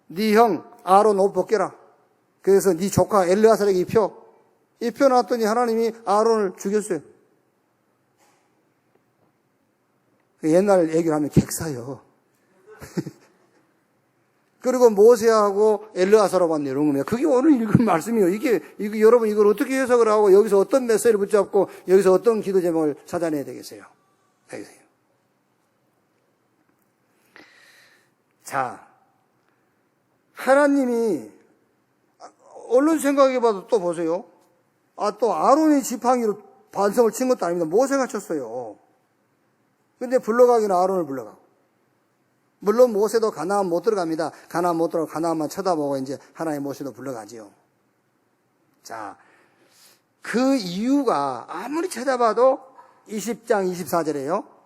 네 형 아론 옷 벗겨라. 그래서 네 조카 엘르아살에게 입혀놨더니 하나님이 아론을 죽였어요. 옛날 얘기를 하면 객사요. 그리고 모세하고 엘르아살하고만 내려온 겁니다. 그게 오늘 읽은 말씀이에요. 이게 여러분 이걸 어떻게 해석을 하고 여기서 어떤 메시지를 붙잡고 여기서 어떤 기도 제목을 찾아내야 되겠어요? 알겠어요? 자, 하나님이 얼른 생각해봐도 또 보세요. 또 아론의 지팡이로 반성을 친 것도 아닙니다. 모세가 쳤어요. 근데 불러가기는 아론을 불러가고. 물론 모세도 가나안 못 들어갑니다. 가나안 못 들어가고 가나안만 쳐다보고 이제 하나님 모세도 불러가지요. 자, 그 이유가 아무리 찾아봐도 20장 24절에요.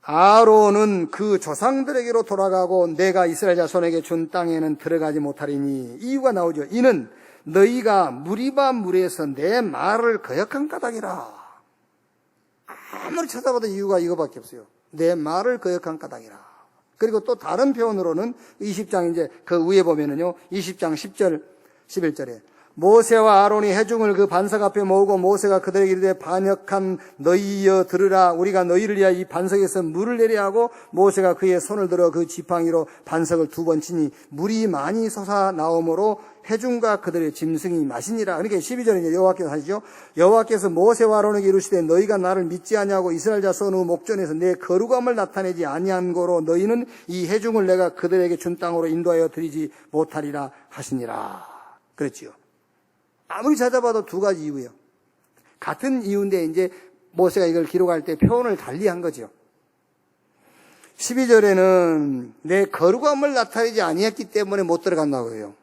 아론은 그 조상들에게로 돌아가고 내가 이스라엘 자손에게 준 땅에는 들어가지 못하리니. 이유가 나오죠. 이는 너희가 무리바 무리에서 내 말을 거역한 까닭이라. 아무리 찾아봐도 이유가 이거밖에 없어요. 내 말을 거역한 까닭이라. 그리고 또 다른 표현으로는 20장 이제 그 위에 보면은요. 20장 10절 11절에 모세와 아론이 회중을 그 반석 앞에 모으고 모세가 그들에게 이르되 반역한 너희여 들으라. 우리가 너희를 위하여 이 반석에서 물을 내려 하고 모세가 그의 손을 들어 그 지팡이로 반석을 2번 치니 물이 많이 솟아나오므로 회중과 그들의 짐승이 마시니라. 그러니까 12절에 이제 여호와께서 하시죠. 여호와께서 모세와 아론에게 이르시되 너희가 나를 믿지 아니하고 이스라엘 자손의 목전에서 내 거룩함을 나타내지 아니한 거로 너희는 이 회중을 내가 그들에게 준 땅으로 인도하여 드리지 못하리라 하시니라. 그랬지요. 아무리 찾아봐도 2가지 이유예요. 같은 이유인데 이제 모세가 이걸 기록할 때 표현을 달리한 거죠. 12절에는 내 거룩함을 나타내지 아니했기 때문에 못 들어간다고 해요.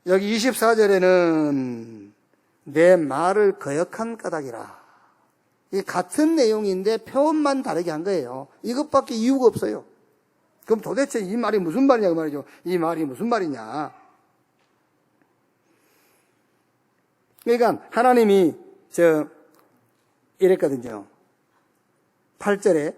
여기 24절에는 내 말을 거역한 까닭이라. 이게 같은 내용인데 표현만 다르게 한 거예요. 이것밖에 이유가 없어요. 그럼 도대체 이 말이 무슨 말이냐 그 말이죠. 이 말이 무슨 말이냐. 그러니까 하나님이 이랬거든요. 8절에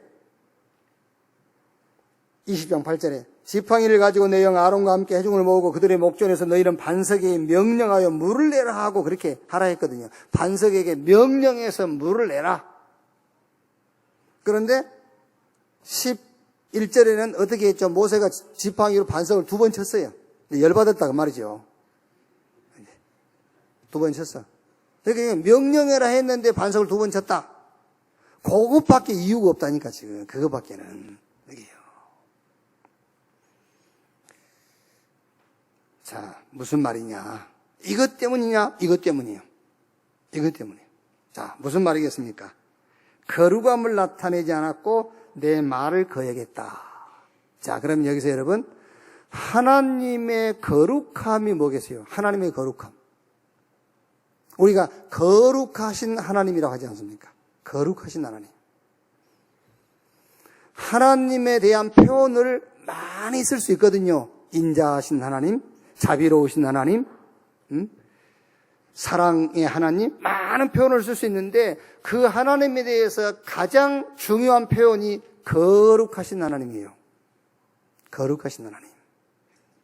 20장 8절에 지팡이를 가지고 내 형 아론과 함께 회중을 모으고 그들의 목전에서 너희는 반석에게 명령하여 물을 내라 하고 그렇게 하라 했거든요. 반석에게 명령해서 물을 내라. 그런데 11절에는 어떻게 했죠? 모세가 지팡이로 반석을 2번 쳤어요. 열받았다고 말이죠. 2번 쳤어. 그러니까 명령해라 했는데 반석을 2번 쳤다. 그것밖에 이유가 없다니까 지금. 그것밖에는. 여기요. 자, 무슨 말이냐? 이것 때문이냐? 이것 때문이에요. 이것 때문이에요. 자, 무슨 말이겠습니까? 거룩함을 나타내지 않았고 내 말을 거역했다. 자, 그럼 여기서 여러분 하나님의 거룩함이 뭐겠어요? 하나님의 거룩함. 우리가 거룩하신 하나님이라고 하지 않습니까? 거룩하신 하나님. 하나님에 대한 표현을 많이 쓸 수 있거든요. 인자하신 하나님, 자비로우신 하나님, 사랑의 하나님, 많은 표현을 쓸 수 있는데 그 하나님에 대해서 가장 중요한 표현이 거룩하신 하나님이에요. 거룩하신 하나님.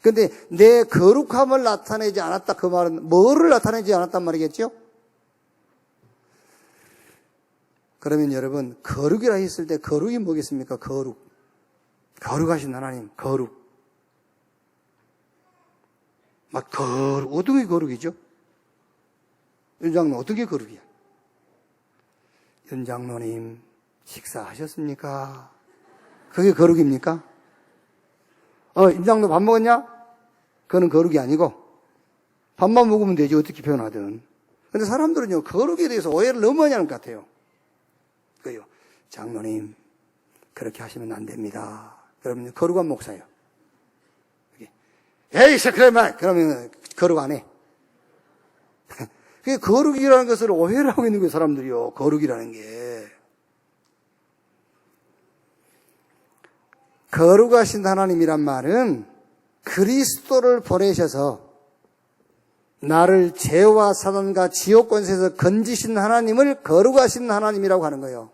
근데 내 거룩함을 나타내지 않았다. 그 말은 뭐를 나타내지 않았단 말이겠죠? 그러면 여러분 거룩이라 했을 때 거룩이 뭐겠습니까? 거룩. 거룩하신 하나님, 거룩. 어떤 게 거룩이죠? 윤장로, 어떤 게 거룩이야? 윤장로님, 식사하셨습니까? 그게 거룩입니까? 윤장로 밥 먹었냐? 그거는 거룩이 아니고, 밥만 먹으면 되지, 어떻게 표현하든. 근데 사람들은요, 거룩에 대해서 오해를 너무 많이 하는 것 같아요. 그요, 장로님, 그렇게 하시면 안 됩니다. 그러면 거룩한 목사예요. 에이, 그러면 거룩 안 해. 그게 거룩이라는 것을 오해를 하고 있는 거예요, 사람들이요. 거룩이라는 게. 거룩하신 하나님이란 말은 그리스도를 보내셔서 나를 죄와 사단과 지옥 권세에서 건지신 하나님을 거룩하신 하나님이라고 하는 거예요.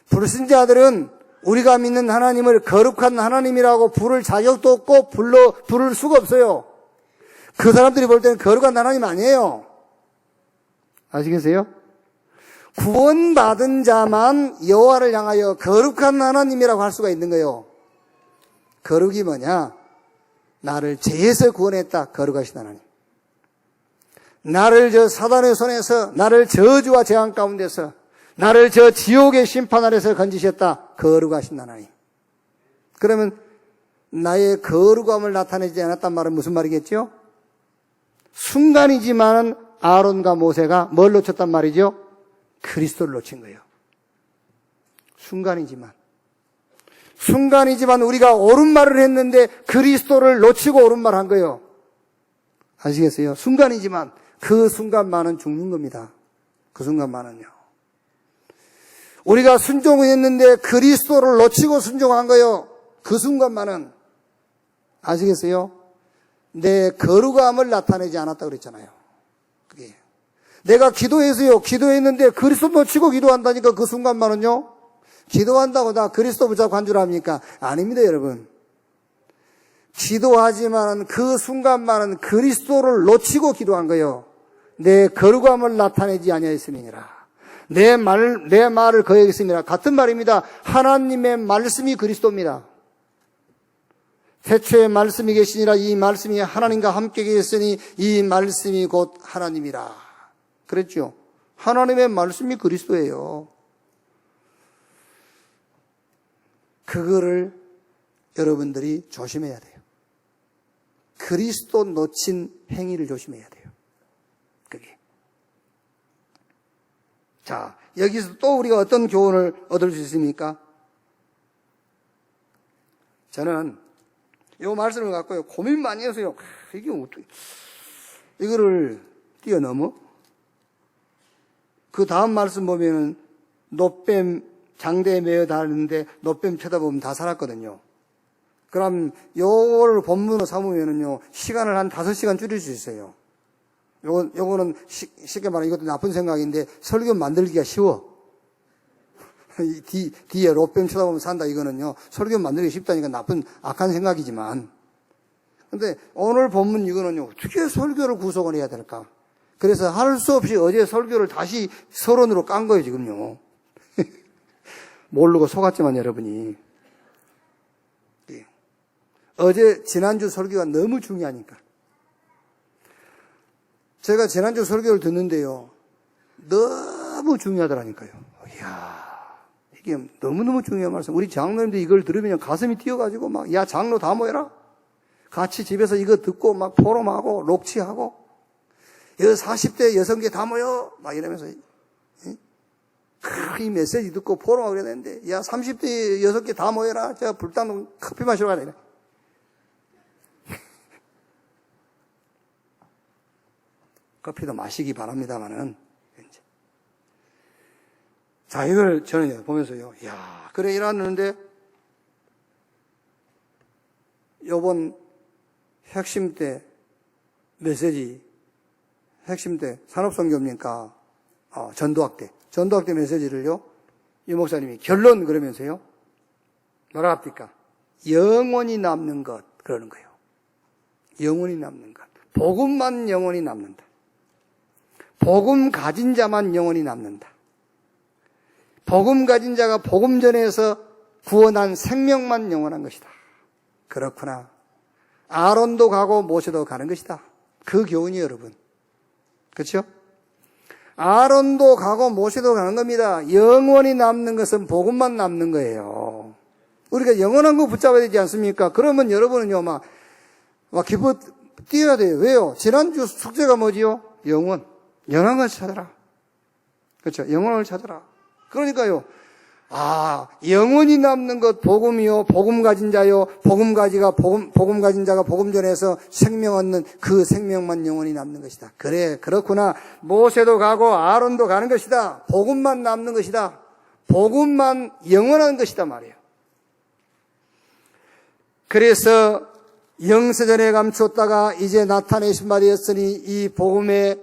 불신자들은 우리가 믿는 하나님을 거룩한 하나님이라고 부를 자격도 없고 부를 수가 없어요. 그 사람들이 볼 때는 거룩한 하나님 아니에요. 아시겠어요? 구원받은 자만 여호와를 향하여 거룩한 하나님이라고 할 수가 있는 거예요. 거룩이 뭐냐? 나를 죄에서 구원했다. 거룩하신 하나님. 나를 저 사단의 손에서, 나를 저주와 재앙 가운데서, 나를 저 지옥의 심판 아래서 건지셨다. 거룩하신 하나님. 그러면 나의 거룩함을 나타내지 않았단 말은 무슨 말이겠죠? 순간이지만 아론과 모세가 뭘 놓쳤단 말이죠? 그리스도를 놓친 거예요. 순간이지만 우리가 옳은 말을 했는데 그리스도를 놓치고 옳은 말 한 거예요. 아시겠어요? 순간이지만 그 순간만은 죽는 겁니다. 그 순간만은요. 우리가 순종을 했는데 그리스도를 놓치고 순종한 거예요. 그 순간만은. 아시겠어요? 내 거룩함을 나타내지 않았다 그랬잖아요. 그게. 내가 기도했는데 그리스도 놓치고 기도한다니까 그 순간만은요. 기도한다고 다 그리스도 붙잡고 한 줄 압니까? 아닙니다, 여러분. 기도하지만 그 순간만은 그리스도를 놓치고 기도한 거예요. 내 거룩함을 나타내지 아니하였음이니라. 내 말을 거역했습니다. 같은 말입니다. 하나님의 말씀이 그리스도입니다. 태초에 말씀이 계시니라. 이 말씀이 하나님과 함께 계셨으니 이 말씀이 곧 하나님이라. 그랬죠. 하나님의 말씀이 그리스도예요. 그거를 여러분들이 조심해야 돼요. 그리스도 놓친 행위를 조심해야 돼요. 그게. 자, 여기서 또 우리가 어떤 교훈을 얻을 수 있습니까? 저는 이 말씀을 갖고요, 고민 많이 해서요, 이게 어떻게, 이거를 뛰어넘어? 그 다음 말씀 보면은, 놋뱀 장대에 매어 다니는데, 놋뱀 쳐다보면 다 살았거든요. 그럼, 요거를 본문으로 삼으면은요, 시간을 한 5시간 줄일 수 있어요. 요거는 쉽게 말하면 이것도 나쁜 생각인데, 설교 만들기가 쉬워. 뒤에 롯뱀 쳐다보면 산다 이거는요, 설교 만들기 쉽다니까 악한 생각이지만. 근데 오늘 본문 이거는요, 어떻게 설교를 구성을 해야 될까? 그래서 할 수 없이 어제 설교를 다시 서론으로 깐 거예요, 지금요. 모르고 속았지만 여러분이. 지난주 설교가 너무 중요하니까. 제가 지난주 설교를 듣는데요, 너무 중요하더라니까요. 이야. 이게 너무너무 중요한 말씀. 우리 장로님들 이걸 들으면 가슴이 뛰어가지고 막, 야, 장로 다 모여라? 같이 집에서 이거 듣고 막 포럼하고, 록치하고, 40대 여성계 다 모여! 막 이러면서, 이 메시지 듣고 포럼하고 그래야 되는데, 야, 30대 6개 다 모여라! 제가 불닭 커피 마시러 가야 되네. 커피도 마시기 바랍니다만은, 자, 이걸 저는 보면서요, 이야, 그래, 일하는데, 요번 핵심 때 메시지, 핵심 때 산업선교입니까? 전도학 때 메시지를요, 이 목사님이 결론 그러면서요, 뭐라 합니까? 영원히 남는 것, 그러는 거예요. 영원히 남는 것. 복음만 영원히 남는다. 복음 가진 자만 영원히 남는다. 복음 가진 자가 복음 전에서 구원한 생명만 영원한 것이다. 그렇구나. 아론도 가고 모세도 가는 것이다. 그 교훈이 여러분. 그렇죠? 아론도 가고 모세도 가는 겁니다. 영원히 남는 것은 복음만 남는 거예요. 우리가 영원한 거 붙잡아야 되지 않습니까? 그러면 여러분은요, 막 기뻐 뛰어야 돼요. 왜요? 지난주 숙제가 뭐지요? 영원. 영원을 찾아라. 그렇죠? 영원을 찾아라. 그러니까요, 영원히 남는 것 복음이요, 복음 가진 자요, 복음 가진 자가 복음 전해서 생명 얻는 그 생명만 영원히 남는 것이다. 그래, 그렇구나. 모세도 가고 아론도 가는 것이다. 복음만 남는 것이다. 복음만 영원한 것이다 말이에요. 그래서 영세전에 감추었다가 이제 나타내신 바 되었으니 이 복음의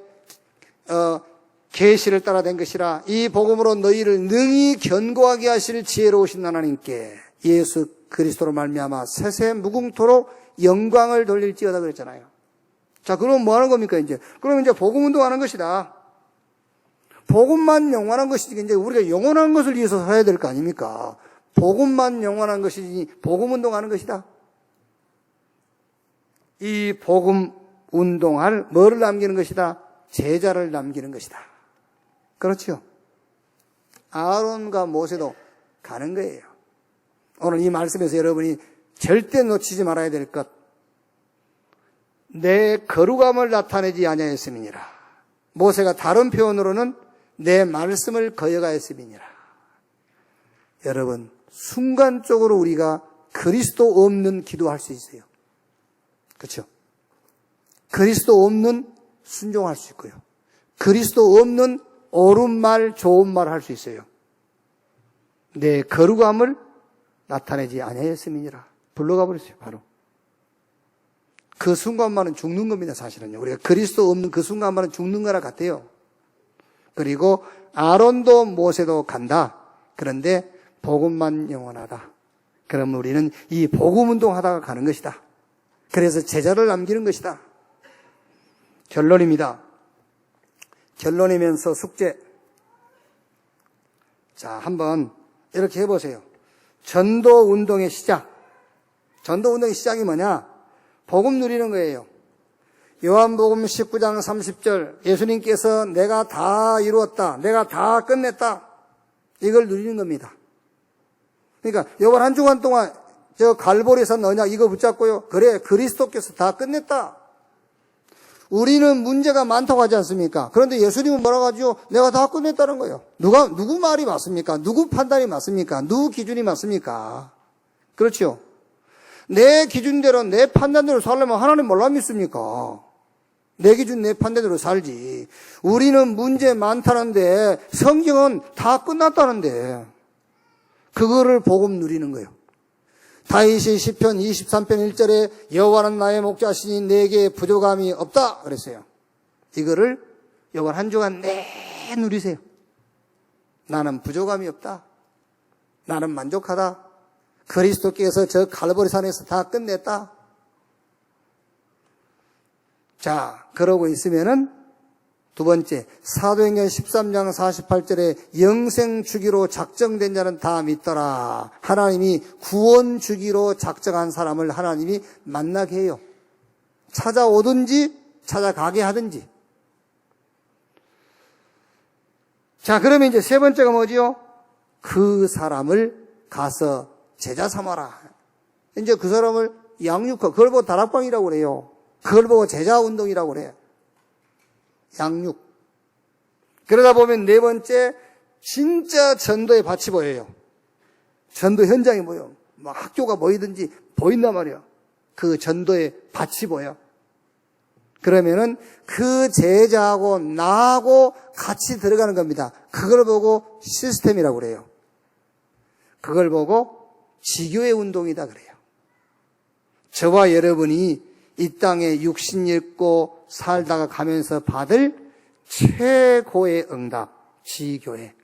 계시를 따라 된 것이라. 이 복음으로 너희를 능히 견고하게 하실 지혜로우신 하나님께 예수 그리스도로 말미암아 세세 무궁토록 영광을 돌릴지어다 그랬잖아요. 자, 그럼 뭐 하는 겁니까 이제? 그럼 이제 복음 운동하는 것이다. 복음만 영원한 것이지 이제 우리가 영원한 것을 위해서 살아야 될 거 아닙니까? 복음만 영원한 것이지 복음 운동하는 것이다. 이 복음 운동할 뭐를 남기는 것이다? 제자를 남기는 것이다. 그렇죠? 아론과 모세도 가는 거예요. 오늘 이 말씀에서 여러분이 절대 놓치지 말아야 될 것. 내 거룩함을 나타내지 아니하였음이니라. 모세가 다른 표현으로는 내 말씀을 거역하였음이니라. 여러분, 순간적으로 우리가 그리스도 없는 기도할 수 있어요. 그렇죠? 그리스도 없는 순종할 수 있고요. 그리스도 없는 옳은 말, 좋은 말 할 수 있어요. 내 거룩함을 나타내지 아니하였음이니라. 불러가 버렸어요, 바로. 그 순간만은 죽는 겁니다, 사실은요. 우리가 그리스도 없는 그 순간만은 죽는 거랑 같아요. 그리고 아론도 모세도 간다. 그런데 복음만 영원하다. 그러면 우리는 이 복음 운동하다가 가는 것이다. 그래서 제자를 남기는 것이다. 결론입니다. 결론이면서 숙제. 자, 한번 이렇게 해보세요. 전도 운동의 시작. 전도 운동의 시작이 뭐냐? 복음 누리는 거예요. 요한복음 19장 30절 예수님께서 내가 다 이루었다. 내가 다 끝냈다. 이걸 누리는 겁니다. 그러니까 요번 한 주간 동안 저 갈보리에서 너냐 이거 붙잡고요. 그래, 그리스도께서 다 끝냈다. 우리는 문제가 많다고 하지 않습니까? 그런데 예수님은 뭐라고 하죠? 내가 다 끝냈다는 거예요. 누구 말이 맞습니까? 누구 판단이 맞습니까? 누구 기준이 맞습니까? 그렇죠? 내 기준대로, 내 판단대로 살려면 하나님 몰라 믿습니까? 내 기준, 내 판단대로 살지. 우리는 문제 많다는데 성경은 다 끝났다는데 그거를 복음 누리는 거예요. 다윗이 시편 23편 1절에 여호와는 나의 목자시니 내게 부족함이 없다 그랬어요. 이거를 이번 한 주간 내 누리세요. 나는 부족함이 없다. 나는 만족하다. 그리스도께서 저 갈보리 산에서 다 끝냈다. 자, 그러고 있으면은 두 번째, 사도행전 13장 48절에 영생 주기로 작정된 자는 다 믿더라. 하나님이 구원 주기로 작정한 사람을 하나님이 만나게 해요. 찾아오든지 찾아가게 하든지. 자, 그러면 이제 세 번째가 뭐지요? 그 사람을 가서 제자 삼아라. 이제 그 사람을 양육하고, 그걸 보고 다락방이라고 그래요. 그걸 보고 제자 운동이라고 그래요. 양육. 그러다 보면 네 번째, 진짜 전도의 밭이 보여요. 전도 현장이 보여. 막 학교가 보이든지 보인단 말이에요. 그 전도의 밭이 보여. 그러면은 그 제자하고 나하고 같이 들어가는 겁니다. 그걸 보고 시스템이라고 그래요. 그걸 보고 지교의 운동이다 그래요. 저와 여러분이 이 땅에 육신 입고 살다가 가면서 받을 최고의 응답, 지교회.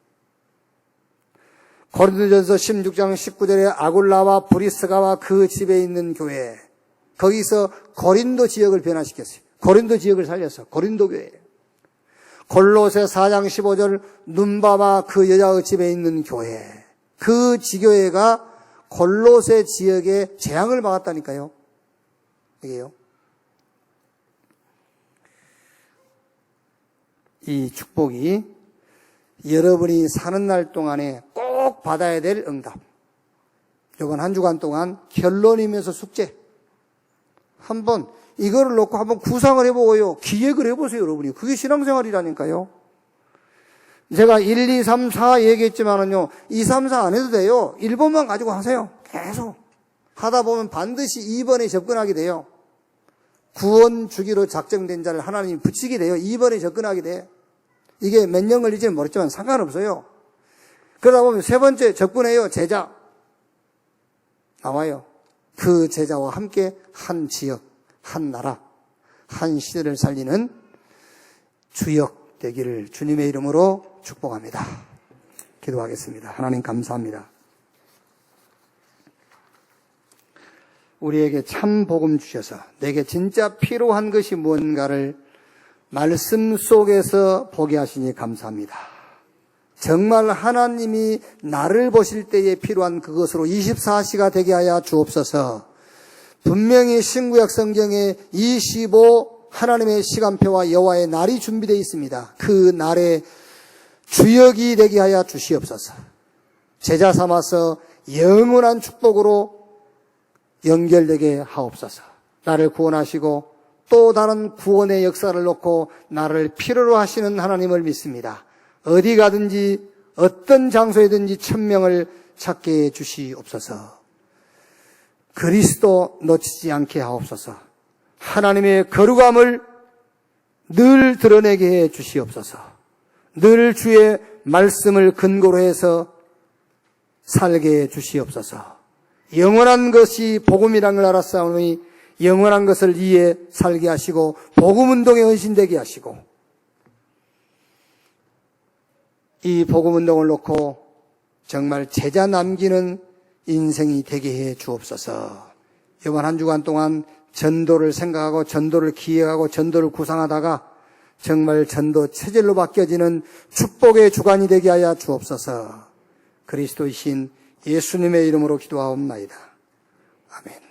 고린도전서 16장 19절에 아굴라와 브리스가와 그 집에 있는 교회. 거기서 고린도 지역을 변화시켰어요. 고린도 지역을 살렸어. 고린도 교회. 골로새 4장 15절 눈바와 그 여자의 집에 있는 교회. 그 지교회가 골로새 지역에 재앙을 막았다니까요. 이게요. 이 축복이 여러분이 사는 날 동안에 꼭 받아야 될 응답. 이번 한 주간 동안 결론이면서 숙제. 한번 이거를 놓고 한번 구상을 해보고요. 기획을 해보세요, 여러분이. 그게 신앙생활이라니까요. 제가 1, 2, 3, 4 얘기했지만은요, 2, 3, 4 안 해도 돼요. 1번만 가지고 하세요. 계속. 하다 보면 반드시 2번에 접근하게 돼요. 구원 주기로 작정된 자를 하나님이 붙이게 돼요. 2번에 접근하게 돼. 이게 몇 년 걸릴지는 모르지만 상관없어요. 그러다 보면 세 번째 접근해요. 제자. 나와요. 그 제자와 함께 한 지역, 한 나라, 한 시대를 살리는 주역 되기를 주님의 이름으로 축복합니다. 기도하겠습니다. 하나님 감사합니다. 우리에게 참 복음 주셔서 내게 진짜 필요한 것이 무언가를 말씀 속에서 보게 하시니 감사합니다. 정말 하나님이 나를 보실 때에 필요한 그것으로 24시가 되게 하여 주옵소서. 분명히 신구약 성경에 25 하나님의 시간표와 여호와의 날이 준비되어 있습니다. 그 날에 주역이 되게 하여 주시옵소서. 제자 삼아서 영원한 축복으로 연결되게 하옵소서. 나를 구원하시고 또 다른 구원의 역사를 놓고 나를 필요로 하시는 하나님을 믿습니다. 어디 가든지 어떤 장소에든지 천명을 찾게 해 주시옵소서. 그리스도 놓치지 않게 하옵소서. 하나님의 거룩함을 늘 드러내게 해 주시옵소서. 늘 주의 말씀을 근거로 해서 살게 해 주시옵소서. 영원한 것이 복음이란 걸 알았사오니 영원한 것을 이해 살게 하시고 복음운동에 헌신되게 하시고 이 복음운동을 놓고 정말 제자 남기는 인생이 되게 해 주옵소서. 이번 한 주간 동안 전도를 생각하고 전도를 기획하고 전도를 구상하다가 정말 전도 체질로 바뀌어지는 축복의 주간이 되게 하여 주옵소서. 그리스도이신 예수님의 이름으로 기도하옵나이다. 아멘.